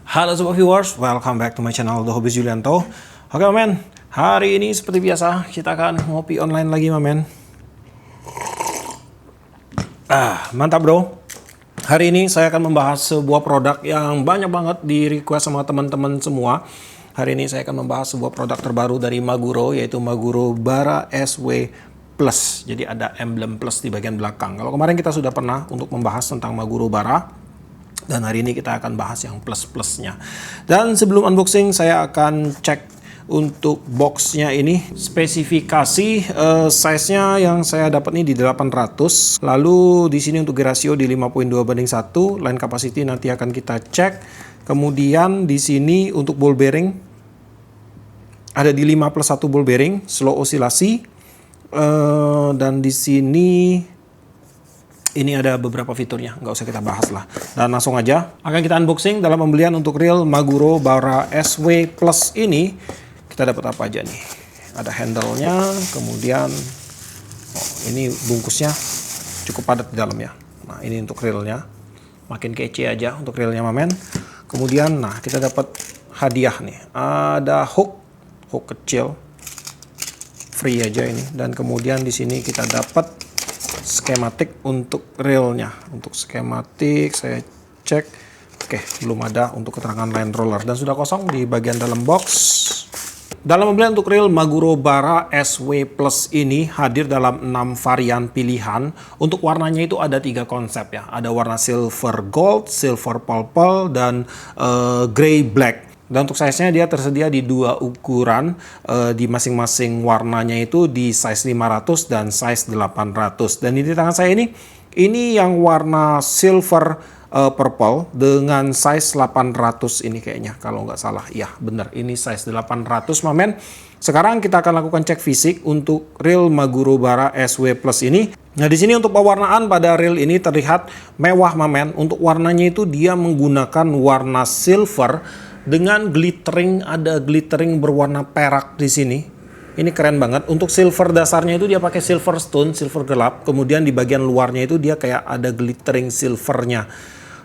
Halo sobat viewers, welcome back to my channel The Hobbies Julianto. Oke men, hari ini seperti biasa kita akan ngopi online lagi men. Mantap bro. Hari ini saya akan membahas sebuah produk yang banyak banget di request sama teman-teman semua. Hari ini saya akan membahas sebuah produk terbaru dari Maguro, yaitu Maguro Bara SW Plus. Jadi ada emblem plus di bagian belakang. Kalau kemarin kita sudah pernah untuk membahas tentang Maguro Bara, dan hari ini kita akan bahas yang plus-plusnya. Dan sebelum unboxing, saya akan cek untuk boxnya ini. Spesifikasi size-nya yang saya dapat ini di 800. Lalu di sini untuk rasio di 5.2/1. Line capacity nanti akan kita cek. Kemudian di sini untuk ball bearing ada di 5+1 ball bearing, slow osilasi. Dan di sini ini ada beberapa fiturnya, nggak usah kita bahas lah. Dan langsung aja akan kita unboxing dalam pembelian untuk reel Maguro Bara SW Plus ini. Kita dapat apa aja nih? Ada handle-nya, kemudian ini bungkusnya cukup padat di dalam ya. Nah ini untuk reelnya, makin kece aja untuk reelnya mamen. Kemudian nah kita dapat hadiah nih, ada hook kecil, free aja ini. Dan kemudian di sini kita dapat skematik untuk reelnya. Untuk skematik saya cek, oke belum ada untuk keterangan line roller dan sudah kosong di bagian dalam box. Dalam pembelian untuk reel Maguro Bara SW Plus ini hadir dalam 6 varian pilihan. Untuk warnanya itu ada 3 konsep ya. Ada warna silver gold, silver purple, dan grey black. Dan untuk size-nya dia tersedia di 2 ukuran, di masing-masing warnanya itu di size 500 dan size 800. Dan di tangan saya ini yang warna silver purple dengan size 800 ini kayaknya, kalau nggak salah. Ya bener, ini size 800 mamen. Sekarang kita akan lakukan cek fisik untuk reel Maguro Bara SW Plus ini. Nah di sini untuk pewarnaan pada reel ini terlihat mewah mamen. Untuk warnanya itu dia menggunakan warna silver dengan glittering, ada glittering berwarna perak di sini. Ini keren banget. Untuk silver dasarnya itu dia pakai silver stone, silver gelap. Kemudian di bagian luarnya itu dia kayak ada glittering silvernya.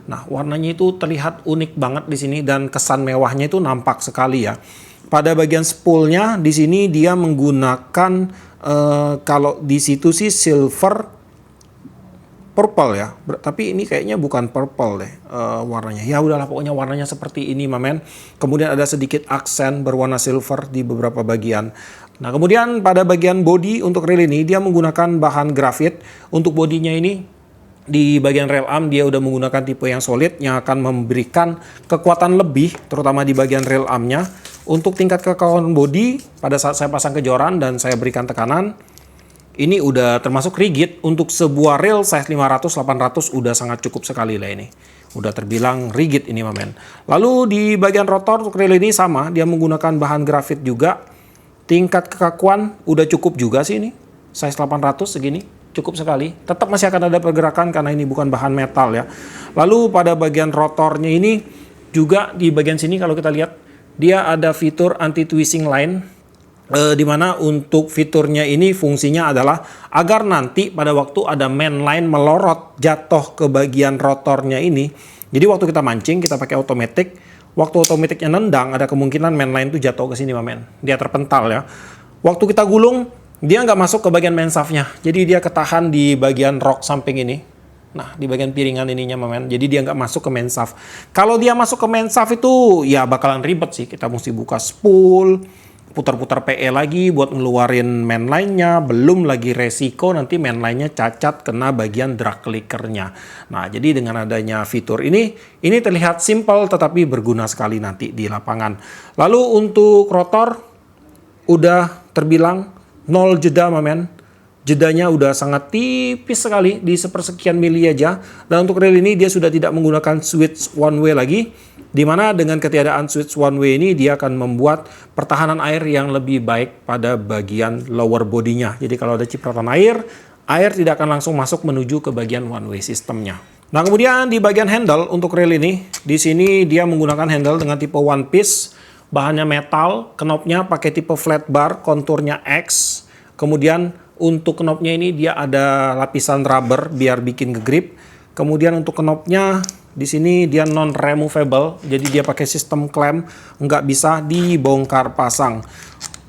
Nah, warnanya itu terlihat unik banget di sini dan kesan mewahnya itu nampak sekali ya. Pada bagian spoolnya di sini dia menggunakan kalau di situ sih silver purple ya, tapi ini kayaknya bukan purple deh warnanya. Ya udahlah, pokoknya warnanya seperti ini mamen. Kemudian ada sedikit aksen berwarna silver di beberapa bagian. Nah kemudian pada bagian body untuk reel ini dia menggunakan bahan grafit. Untuk bodinya ini di bagian reel arm dia udah menggunakan tipe yang solid yang akan memberikan kekuatan lebih, terutama di bagian reel armnya. Untuk tingkat kekauan body pada saat saya pasang kejoran dan saya berikan tekanan, ini udah termasuk rigid. Untuk sebuah reel size 500-800 udah sangat cukup sekali lah ini. Udah terbilang rigid ini mamen. Lalu di bagian rotor untuk reel ini sama, dia menggunakan bahan grafit juga. Tingkat kekakuan udah cukup juga sih ini. Size 800 segini, cukup sekali. Tetap masih akan ada pergerakan karena ini bukan bahan metal ya. Lalu pada bagian rotornya ini juga di bagian sini kalau kita lihat, dia ada fitur anti-twisting line. Dimana untuk fiturnya ini fungsinya adalah agar nanti pada waktu ada main line melorot jatuh ke bagian rotornya ini, jadi waktu kita mancing kita pakai automatic, waktu otomatiknya nendang ada kemungkinan main line itu jatuh ke sini mamen, dia terpental ya. Waktu kita gulung dia nggak masuk ke bagian main shaftnya, jadi dia ketahan di bagian rok samping ini. Nah di bagian piringan ininya mamen, jadi dia nggak masuk ke main shaft. Kalau dia masuk ke main shaft itu ya bakalan ribet sih, kita mesti buka spool, putar-putar PE lagi buat ngeluarin main line-nya, belum lagi resiko nanti main line-nya cacat kena bagian drag clickernya. Nah, jadi dengan adanya fitur ini terlihat simpel tetapi berguna sekali nanti di lapangan. Lalu untuk rotor udah terbilang 0 jeda mamen. Jedanya udah sangat tipis sekali di sepersekian mili aja. Dan untuk reel ini dia sudah tidak menggunakan switch one way lagi, dimana dengan ketiadaan switch one way ini dia akan membuat pertahanan air yang lebih baik pada bagian lower bodinya. Jadi kalau ada cipratan air tidak akan langsung masuk menuju ke bagian one way sistemnya. Nah kemudian di bagian handle untuk reel ini, di sini dia menggunakan handle dengan tipe one piece, bahannya metal, knobnya pakai tipe flat bar, konturnya X. Kemudian untuk knobnya ini dia ada lapisan rubber biar bikin ngegrip. Kemudian untuk knopnya di sini dia non removable, jadi dia pakai sistem klem, nggak bisa dibongkar pasang.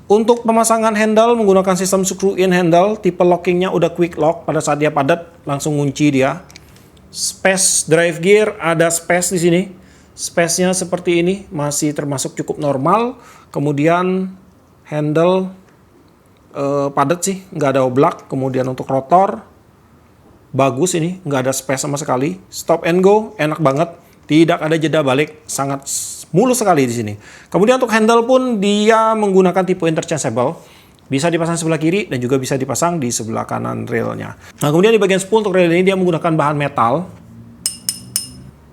Untuk pemasangan handle menggunakan sistem screw in handle, tipe lockingnya udah quick lock, pada saat dia padat langsung ngunci dia. Space drive gear ada space di sini. Space-nya seperti ini, masih termasuk cukup normal. Kemudian handle padat sih, nggak ada oblak. Kemudian untuk rotor bagus ini, nggak ada space sama sekali. Stop and go enak banget, tidak ada jeda balik, sangat mulus sekali di sini. Kemudian untuk handle pun dia menggunakan tipe interchangeable, bisa dipasang sebelah kiri dan juga bisa dipasang di sebelah kanan railnya. Nah kemudian di bagian spool untuk rail ini dia menggunakan bahan metal.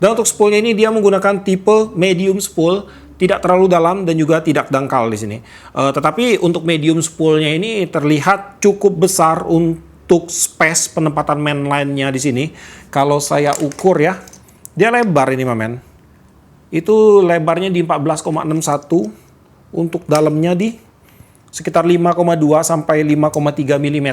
Dan untuk spoolnya ini dia menggunakan tipe medium spool, tidak terlalu dalam dan juga tidak dangkal di sini. Tetapi untuk medium spoolnya ini terlihat cukup besar untuk space penempatan mainline-nya di sini. Kalau saya ukur ya, dia lebar ini mamen. Itu lebarnya di 14,61, untuk dalamnya di sekitar 5,2 sampai 5,3 mm.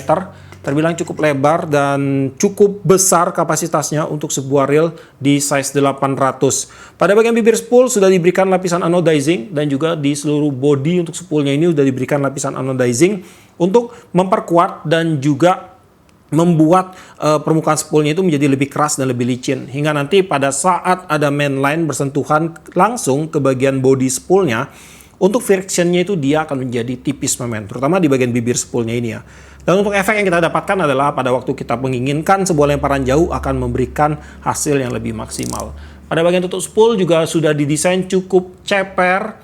Terbilang cukup lebar dan cukup besar kapasitasnya untuk sebuah reel di size 800. Pada bagian bibir spool sudah diberikan lapisan anodizing dan juga di seluruh bodi untuk spoolnya ini sudah diberikan lapisan anodizing untuk memperkuat dan juga membuat permukaan spoolnya itu menjadi lebih keras dan lebih licin. Hingga nanti pada saat ada mainline bersentuhan langsung ke bagian bodi spoolnya, untuk frictionnya itu dia akan menjadi tipis mamen, terutama di bagian bibir spoolnya ini ya. Dan untuk efek yang kita dapatkan adalah pada waktu kita menginginkan sebuah lemparan jauh akan memberikan hasil yang lebih maksimal. Pada bagian tutup spool juga sudah didesain cukup ceper.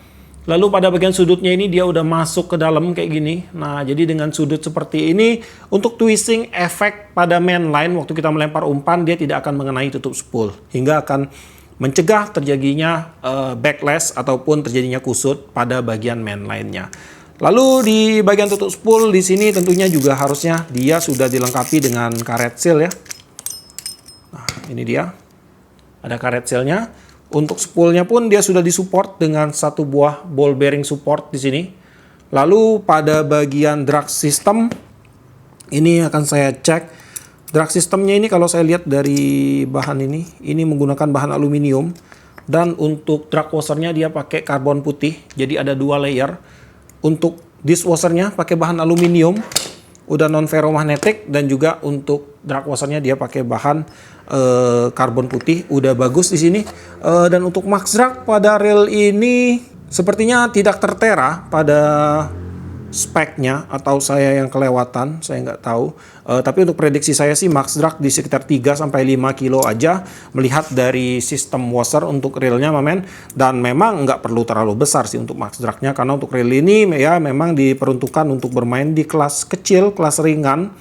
Lalu pada bagian sudutnya ini dia udah masuk ke dalam kayak gini. Nah jadi dengan sudut seperti ini, untuk twisting efek pada mainline waktu kita melempar umpan dia tidak akan mengenai tutup spool, hingga akan mencegah terjadinya backlash ataupun terjadinya kusut pada bagian mainline-nya. Lalu di bagian tutup spool di sini tentunya juga harusnya dia sudah dilengkapi dengan karet seal ya. Nah, ini dia. Ada karet seal-nya. Untuk spoolnya pun dia sudah disupport dengan satu buah ball bearing support di sini. Lalu pada bagian drag system ini akan saya cek. Drag systemnya ini kalau saya lihat dari bahan ini menggunakan bahan aluminium, dan untuk drag washernya dia pakai karbon putih, jadi ada dua layer. Untuk dishwashernya pakai bahan aluminium, udah non ferromagnetic, dan juga untuk drag washernya dia pakai bahan karbon putih, udah bagus di sini. Dan untuk max drag pada reel ini sepertinya tidak tertera pada speknya, atau saya yang kelewatan, saya nggak tahu. Tapi untuk prediksi saya sih max drag di sekitar 3-5 kilo aja, melihat dari sistem washer untuk reelnya mamen. Dan memang nggak perlu terlalu besar sih untuk max dragnya, karena untuk reel ini ya memang diperuntukkan untuk bermain di kelas kecil, kelas ringan,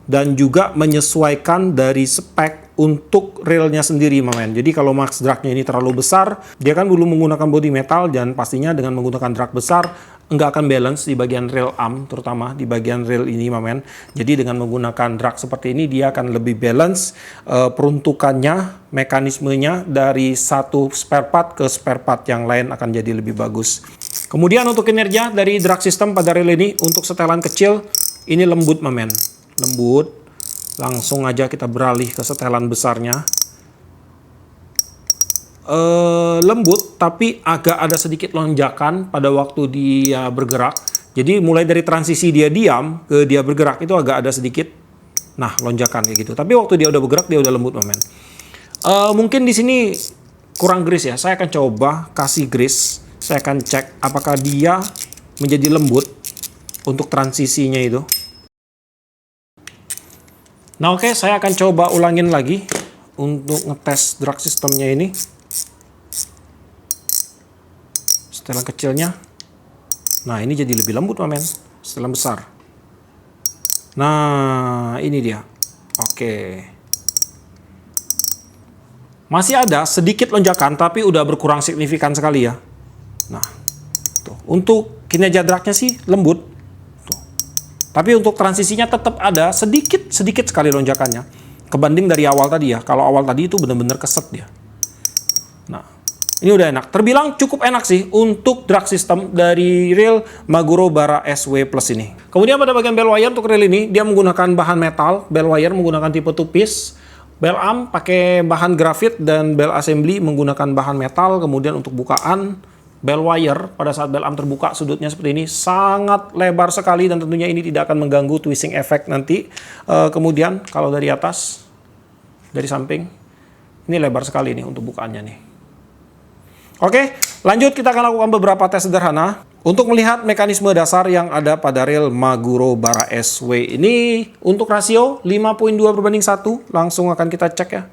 dan juga menyesuaikan dari spek untuk reelnya sendiri mamen. Jadi kalau max dragnya ini terlalu besar, dia kan dulu menggunakan body metal, dan pastinya dengan menggunakan drag besar nggak akan balance di bagian reel arm, terutama di bagian reel ini mamen. Jadi dengan menggunakan drag seperti ini dia akan lebih balance peruntukannya, mekanismenya dari satu spare part ke spare part yang lain akan jadi lebih bagus. Kemudian untuk kinerja dari drag system pada reel ini, untuk setelan kecil ini lembut mamen, lembut. Langsung aja kita beralih ke setelan besarnya. Lembut tapi agak ada sedikit lonjakan pada waktu dia bergerak. Jadi mulai dari transisi dia diam ke dia bergerak itu agak ada sedikit lonjakan kayak gitu. Tapi waktu dia udah bergerak dia udah lembut mamen. Mungkin di sini kurang grease ya. Saya akan coba kasih grease. Saya akan cek apakah dia menjadi lembut untuk transisinya itu. Nah oke, saya akan coba ulangin lagi untuk ngetes drag systemnya ini. Setelan kecilnya, nah ini jadi lebih lembut mamen. Setelan besar, nah ini dia. Oke, masih ada sedikit lonjakan tapi udah berkurang signifikan sekali ya. Nah tuh, untuk kinerja dragnya sih lembut tuh. Tapi untuk transisinya tetap ada sedikit sekali lonjakannya kebanding dari awal tadi ya. Kalau awal tadi itu benar-benar keset dia. Nah ini udah enak, terbilang cukup enak sih untuk drag system dari reel Maguro Bara SW Plus ini. Kemudian pada bagian bell wire untuk reel ini dia menggunakan bahan metal, bell wire menggunakan tipe 2 piece. Bell arm pakai bahan grafit dan bell assembly menggunakan bahan metal. Kemudian untuk bukaan bell wire pada saat bell arm terbuka sudutnya seperti ini sangat lebar sekali dan tentunya ini tidak akan mengganggu twisting effect nanti. Kemudian kalau dari atas, dari samping, ini lebar sekali nih untuk bukaannya nih. Oke, lanjut kita akan lakukan beberapa tes sederhana untuk melihat mekanisme dasar yang ada pada reel Maguro Bara SW ini. Untuk rasio 5.2/1, langsung akan kita cek ya.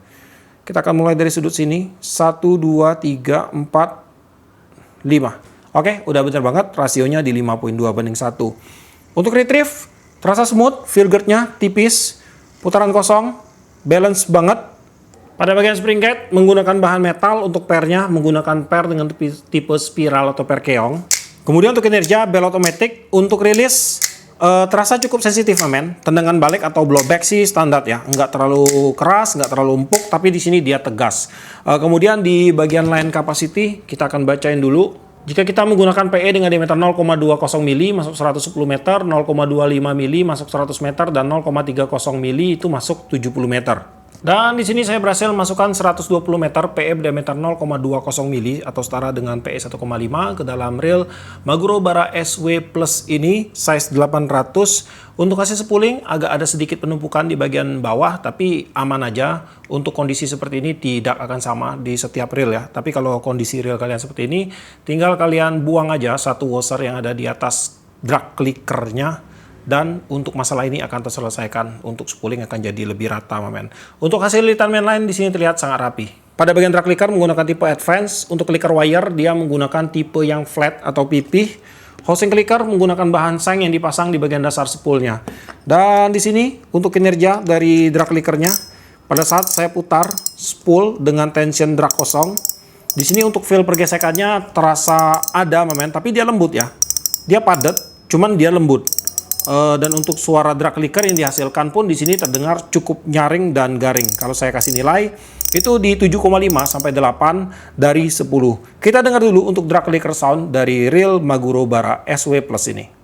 Kita akan mulai dari sudut sini, 1, 2, 3, 4, 5. Oke, udah benar banget, rasionya di 5.2/1. Untuk retrieve, terasa smooth, feel guard-nya tipis, putaran kosong, balance banget. Pada bagian spring gate menggunakan bahan metal, untuk pernya menggunakan per dengan tipe spiral atau per keong. Kemudian untuk kinerja bell automatic, untuk rilis terasa cukup sensitif men. Tendangan balik atau blowback sih standar ya, nggak terlalu keras, nggak terlalu empuk, tapi di sini dia tegas. Kemudian di bagian line capacity kita akan bacain dulu. Jika kita menggunakan PE dengan diameter 0,20 mili masuk 110 meter, 0,25 mili masuk 100 meter, dan 0,30 mili itu masuk 70 meter. Dan di sini saya berhasil masukkan 120 meter PE diameter 0,20 mili atau setara dengan PE 1,5 ke dalam reel Maguro Bara SW Plus ini size 800. Untuk hasil spooling agak ada sedikit penumpukan di bagian bawah, tapi aman aja. Untuk kondisi seperti ini tidak akan sama di setiap reel ya. Tapi kalau kondisi reel kalian seperti ini, tinggal kalian buang aja satu washer yang ada di atas drag clickernya. Dan untuk masalah ini akan terselesaikan. Untuk spooling akan jadi lebih rata, men. Untuk hasil lilitan mainline di sini terlihat sangat rapi. Pada bagian drag clicker menggunakan tipe advance. Untuk clicker wire dia menggunakan tipe yang flat atau pipih. Housing clicker menggunakan bahan seng yang dipasang di bagian dasar spoolnya. Dan di sini untuk kinerja dari drag clickernya, pada saat saya putar spool dengan tension drag kosong, di sini untuk feel pergesekannya terasa ada, men, tapi dia lembut ya. Dia padat, cuman dia lembut. Dan untuk suara drag clicker yang dihasilkan pun di sini terdengar cukup nyaring dan garing. Kalau saya kasih nilai itu di 7,5 sampai 8 dari 10. Kita dengar dulu untuk drag clicker sound dari reel Maguro Bara SW Plus ini.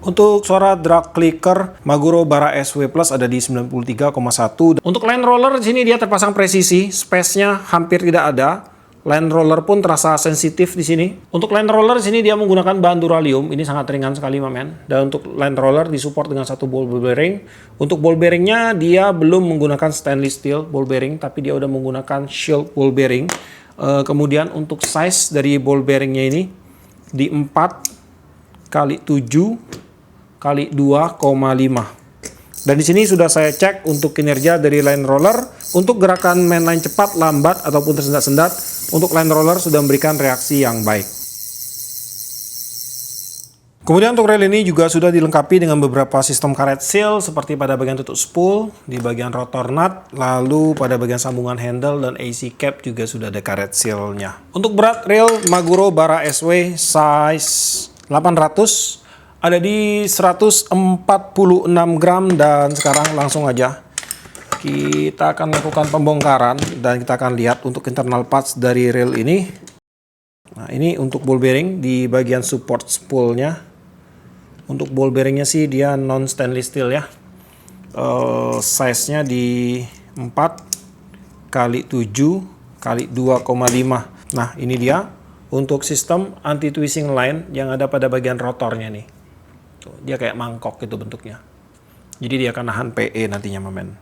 Untuk suara drag clicker Maguro Bara SW Plus ada di 93,1. Untuk line roller di sini dia terpasang presisi, space-nya hampir tidak ada. Line roller pun terasa sensitif di sini. Untuk line roller di sini dia menggunakan bahan duralium, ini sangat ringan sekali, men. Dan untuk line roller disupport dengan satu ball bearing. Untuk ball bearingnya dia belum menggunakan stainless steel ball bearing, tapi dia udah menggunakan shield ball bearing. Kemudian untuk size dari ball bearingnya ini di 4 kali 7 kali 2,5. Dan di sini sudah saya cek untuk kinerja dari line roller. Untuk gerakan mainline cepat, lambat, ataupun tersendat-sendat, untuk line roller sudah memberikan reaksi yang baik. Kemudian untuk reel ini juga sudah dilengkapi dengan beberapa sistem karet seal seperti pada bagian tutup spool, di bagian rotor nut, lalu pada bagian sambungan handle dan AC cap juga sudah ada karet seal-nya. Untuk berat reel Maguro Bara SW size 800 ada di 146 gram. Dan sekarang langsung aja kita akan lakukan pembongkaran dan kita akan lihat untuk internal parts dari reel ini. Nah, ini untuk ball bearing di bagian support spoolnya. Untuk ball bearingnya sih dia non stainless steel ya. Size-nya di 4 kali 7 kali 2,5. Nah, ini dia untuk sistem anti twisting line yang ada pada bagian rotornya nih. Dia kayak mangkok gitu bentuknya. Jadi dia akan nahan PE nantinya, men.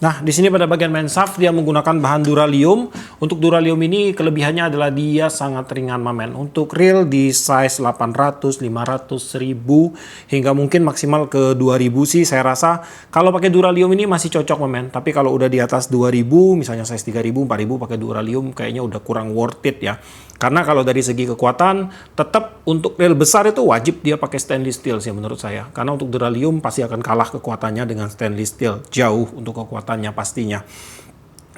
Nah, di sini pada bagian main shaft dia menggunakan bahan duralium. Untuk duralium ini kelebihannya adalah dia sangat ringan, men. Untuk reel di size 800, 500, 1000 hingga mungkin maksimal ke 2000 sih saya rasa kalau pakai duralium ini masih cocok, men. Tapi kalau udah di atas 2000, misalnya size 3000, 4000 pakai duralium kayaknya udah kurang worth it ya. Karena kalau dari segi kekuatan, tetap untuk reel besar itu wajib dia pakai stainless steel sih menurut saya. Karena untuk duralium pasti akan kalah kekuatannya dengan stainless steel. Jauh untuk kekuatannya pastinya.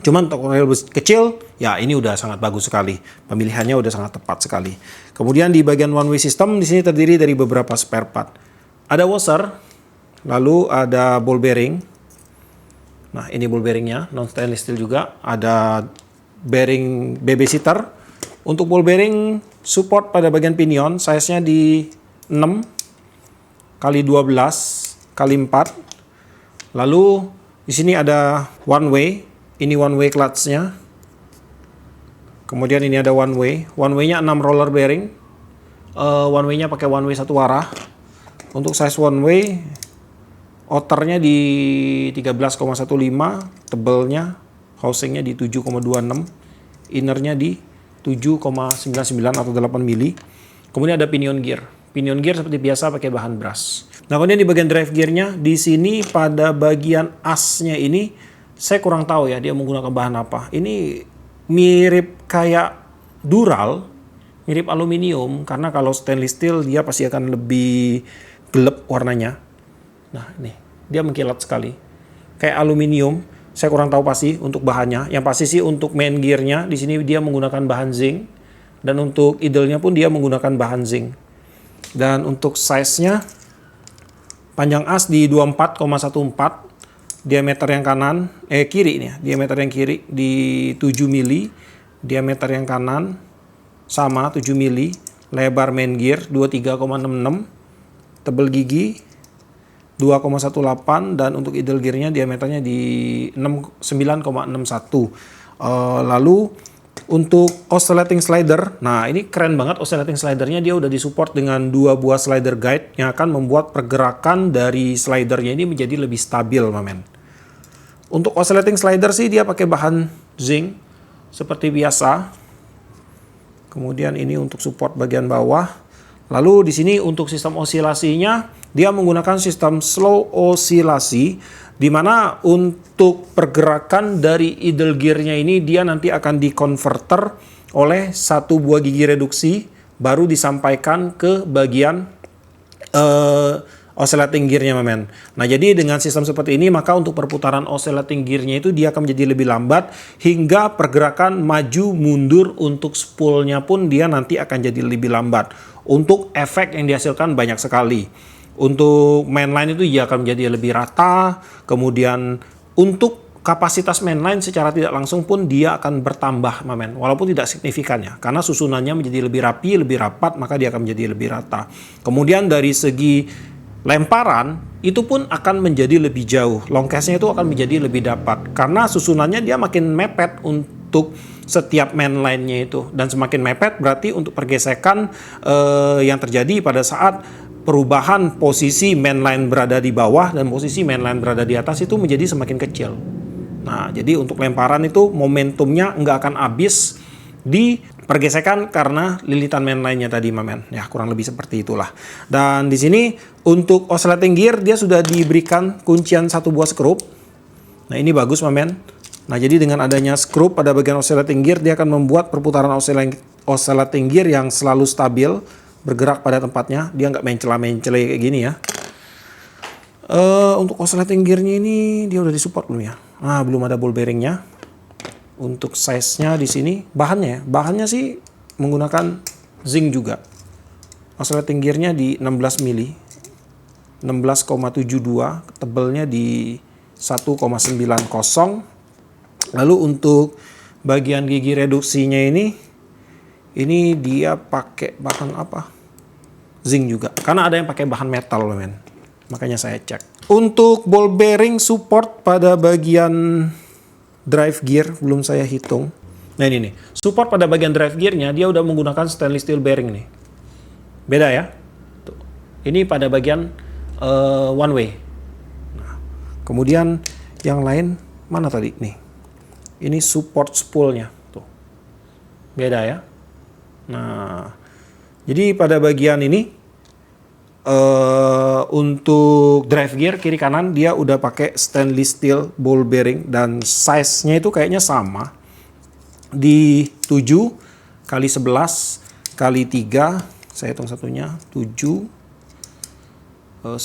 Cuman untuk rel bus kecil, ya ini udah sangat bagus sekali. Pemilihannya udah sangat tepat sekali. Kemudian di bagian one way system di sini terdiri dari beberapa spare part. Ada washer, lalu ada ball bearing. Nah, ini ball bearingnya, non stainless steel juga. Ada bearing babysitter. Untuk ball bearing support pada bagian pinion, size-nya di 6 kali 12 kali 4. Lalu di sini ada one way. Ini one way clutch-nya. Kemudian ini ada one way. One way-nya 6 roller bearing. One way-nya pakai one way satu arah. Untuk size one way, outernya di 13,15, tebelnya, housingnya di 7,26, innernya di 7,99 atau 8 mili. Kemudian ada pinion gear. Pinion gear seperti biasa pakai bahan brass. Nah, kemudian di bagian drive gearnya, di sini pada bagian asnya ini, saya kurang tahu ya dia menggunakan bahan apa. Ini mirip kayak dural, mirip aluminium, karena kalau stainless steel dia pasti akan lebih gelap warnanya. Nah, ini dia mengkilat sekali. Kayak aluminium, saya kurang tahu pasti untuk bahannya. Yang pasti sih untuk main gearnya di sini dia menggunakan bahan zinc, dan untuk idle-nya pun dia menggunakan bahan zinc. Dan untuk size-nya, panjang as di 24,14, diameter yang kanan, kiri nih, diameter yang kiri di 7 mili, diameter yang kanan sama 7 mili, lebar main gear 23,66, tebel gigi 2,18, dan untuk idle gearnya diameternya di 9,61. Lalu untuk oscillating slider, nah ini keren banget oscillating slidernya, dia udah disupport dengan 2 buah slider guide yang akan membuat pergerakan dari slidernya ini menjadi lebih stabil, mamen. Untuk oscillating slider sih dia pakai bahan zinc seperti biasa. Kemudian ini untuk support bagian bawah. Lalu di sini untuk sistem osilasinya dia menggunakan sistem slow osilasi, di mana untuk pergerakan dari idle gearnya ini dia nanti akan dikonverter oleh satu buah gigi reduksi, baru disampaikan ke bagian oscillating gearnya, mamen. Nah, jadi dengan sistem seperti ini, maka untuk perputaran oscillating gearnya itu dia akan menjadi lebih lambat, hingga pergerakan maju mundur untuk spoolnya pun dia nanti akan jadi lebih lambat. Untuk efek yang dihasilkan banyak sekali. Untuk mainline itu dia akan menjadi lebih rata. Kemudian untuk kapasitas mainline secara tidak langsung pun dia akan bertambah, mamen, walaupun tidak signifikan ya, karena susunannya menjadi lebih rapi, lebih rapat, maka dia akan menjadi lebih rata. Kemudian dari segi lemparan itu pun akan menjadi lebih jauh, long case-nya itu akan menjadi lebih dapat, karena susunannya dia makin mepet untuk setiap mainline-nya itu, dan semakin mepet berarti untuk pergesekan yang terjadi pada saat perubahan posisi mainline berada di bawah dan posisi mainline berada di atas itu menjadi semakin kecil. Nah, jadi untuk lemparan itu momentumnya nggak akan habis di pergesekan karena lilitan mainline-nya tadi, mamen. Ya, kurang lebih seperti itulah. Dan di sini untuk oscillating gear dia sudah diberikan kuncian satu buah skrup. Nah, ini bagus, mamen. Nah, jadi dengan adanya skrup pada bagian oscillating gear, dia akan membuat perputaran oscillating gear yang selalu stabil, bergerak pada tempatnya. Dia nggak mencela-mencela kayak gini ya. Untuk oscillating gearnya ini dia udah disupport belum ya? Nah, belum ada ball bearingnya. Untuk size-nya di sini, bahannya sih menggunakan zinc juga. Oscillating gearnya di 16 mili, 16,72, tebelnya di 1,90. Lalu untuk bagian gigi reduksinya ini dia pakai bahan apa? Zinc juga. Karena ada yang pakai bahan metal, men. Makanya saya cek. Untuk ball bearing support pada bagian drive gear belum saya hitung. Nah, ini nih. Support pada bagian drive gearnya dia udah menggunakan stainless steel bearing nih. Beda ya. Tuh. Ini pada bagian one way. Nah, kemudian yang lain mana tadi nih? Ini support spoolnya. Tuh. Beda ya. Nah, jadi pada bagian ini untuk drive gear kiri kanan dia udah pakai stainless steel ball bearing, dan size-nya itu kayaknya sama di 7 kali 11 kali 3. Saya hitung satunya 7 11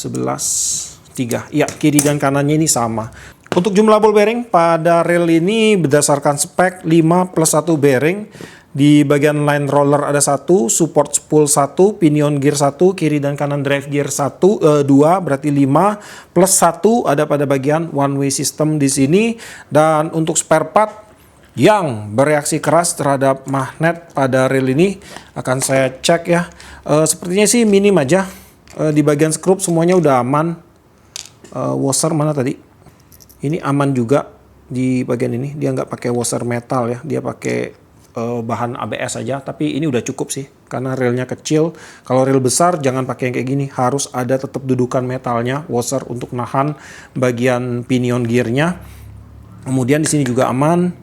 3. Ya, kiri dan kanannya ini sama. Untuk jumlah ball bearing pada reel ini berdasarkan spek 5+1 bearing. Di bagian line roller ada 1, support spool 1, pinion gear 1, kiri dan kanan drive gear 2, berarti 5 plus 1 ada pada bagian one way system di sini. Dan untuk spare part yang bereaksi keras terhadap magnet pada reel ini akan saya cek ya. Sepertinya sih minim aja. Di bagian skrup semuanya udah aman. Washer mana tadi? Ini aman juga di bagian ini. Dia nggak pakai washer metal ya. Dia pakai bahan ABS aja, tapi ini udah cukup sih karena reelnya kecil. Kalau reel besar jangan pakai yang kayak gini, harus ada tetap dudukan metalnya, washer untuk nahan bagian pinion gearnya. Kemudian di sini juga aman.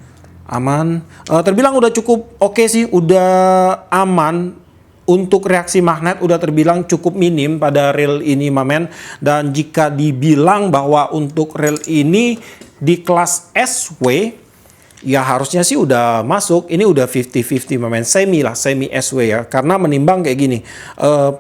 Terbilang udah cukup oke sih, udah aman. Untuk reaksi magnet udah terbilang cukup minim pada reel ini mamen. Dan jika dibilang bahwa untuk reel ini di kelas SW, ya harusnya sih udah masuk. Ini udah 50-50 mamen, semi SW ya. Karena menimbang kayak gini,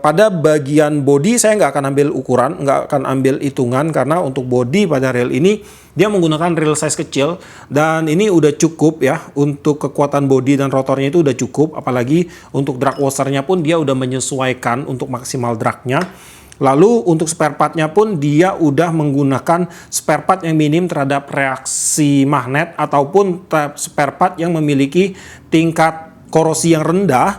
pada bagian body saya nggak akan ambil ukuran, nggak akan ambil hitungan, karena untuk body pada reel ini dia menggunakan reel size kecil. Dan ini udah cukup ya, untuk kekuatan body dan rotornya itu udah cukup. Apalagi untuk drag washernya pun dia udah menyesuaikan untuk maksimal dragnya. Lalu untuk spare partnya pun dia udah menggunakan spare part yang minim terhadap reaksi magnet ataupun spare part yang memiliki tingkat korosi yang rendah.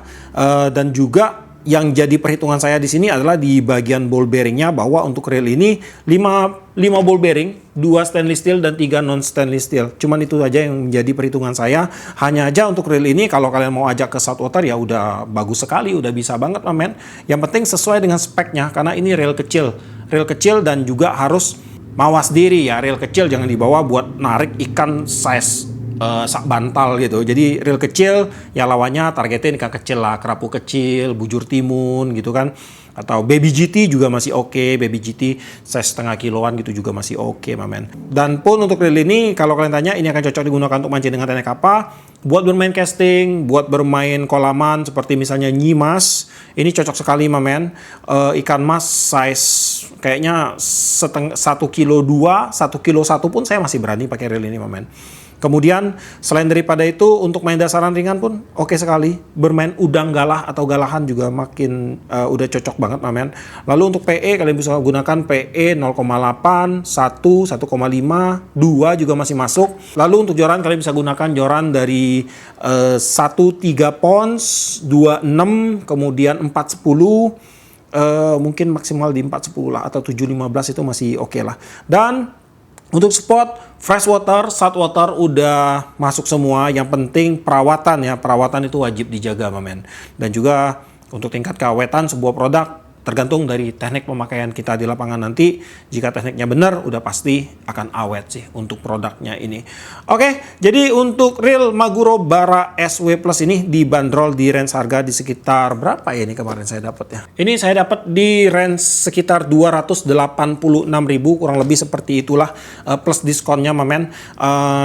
Dan juga yang jadi perhitungan saya di sini adalah di bagian ball bearingnya, bahwa untuk reel ini 5 ball bearing, 2 stainless steel dan 3 non stainless steel. Cuman itu aja yang menjadi perhitungan saya. Hanya aja untuk reel ini kalau kalian mau ajak ke saltwater ya udah bagus sekali, udah bisa banget mamen. Yang penting sesuai dengan speknya, karena ini reel kecil dan juga harus mawas diri ya. Reel kecil jangan dibawa buat narik ikan size sak bantal gitu. Jadi reel kecil ya lawannya targetin ikan kecil lah, kerapu kecil, bujur timun gitu kan. Atau baby GT juga masih oke. Baby GT size setengah kiloan gitu juga masih oke mamen. Dan pun untuk reel ini kalau kalian tanya, ini akan cocok digunakan untuk mancing dengan teknik apa? Buat bermain casting, buat bermain kolaman seperti misalnya nyimas, ini cocok sekali mamen. Ikan mas size kayaknya 1 kilo 2, 1 kilo 1 pun saya masih berani pakai reel ini mamen. Kemudian selain daripada itu untuk main dasaran ringan pun oke sekali. Bermain udang galah atau galahan juga makin udah cocok banget mamen. Lalu untuk PE kalian bisa gunakan PE 0,8, 1, 1,5, 2 juga masih masuk. Lalu untuk joran kalian bisa gunakan joran dari 1 3 pons, 2 6, kemudian 4 10. Mungkin maksimal di 410 lah, atau 715 itu masih oke lah. Dan untuk spot freshwater, saltwater udah masuk semua. Yang penting perawatan ya, perawatan itu wajib dijaga mamen. Dan juga untuk tingkat keawetan sebuah produk tergantung dari teknik pemakaian kita di lapangan nanti. Jika tekniknya benar, udah pasti akan awet sih untuk produknya ini. Oke, jadi untuk reel Maguro Bara SW Plus ini dibanderol di range harga di sekitar berapa ya ini kemarin saya dapat ya? Ini saya dapat di range sekitar 286.000, kurang lebih seperti itulah, plus diskonnya mamen.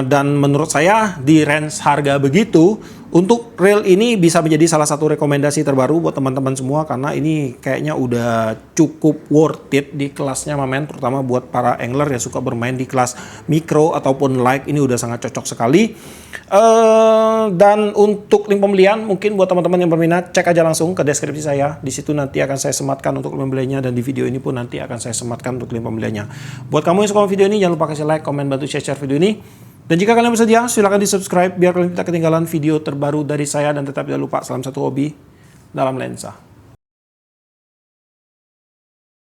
Dan menurut saya di range harga begitu, untuk reel ini bisa menjadi salah satu rekomendasi terbaru buat teman-teman semua, karena ini kayaknya udah cukup worth it di kelasnya mamen, terutama buat para angler yang suka bermain di kelas micro ataupun light. Ini udah sangat cocok sekali. Dan untuk link pembelian mungkin buat teman-teman yang berminat, cek aja langsung ke deskripsi saya. Di situ nanti akan saya sematkan untuk link pembeliannya, dan di video ini pun nanti akan saya sematkan untuk link pembeliannya. Buat kamu yang suka video ini, jangan lupa kasih like, komen, bantu share video ini. Dan jika kalian bersedia, silahkan di subscribe biar kalian tidak ketinggalan video terbaru dari saya. Dan tetap jangan lupa, salam satu hobi dalam lensa.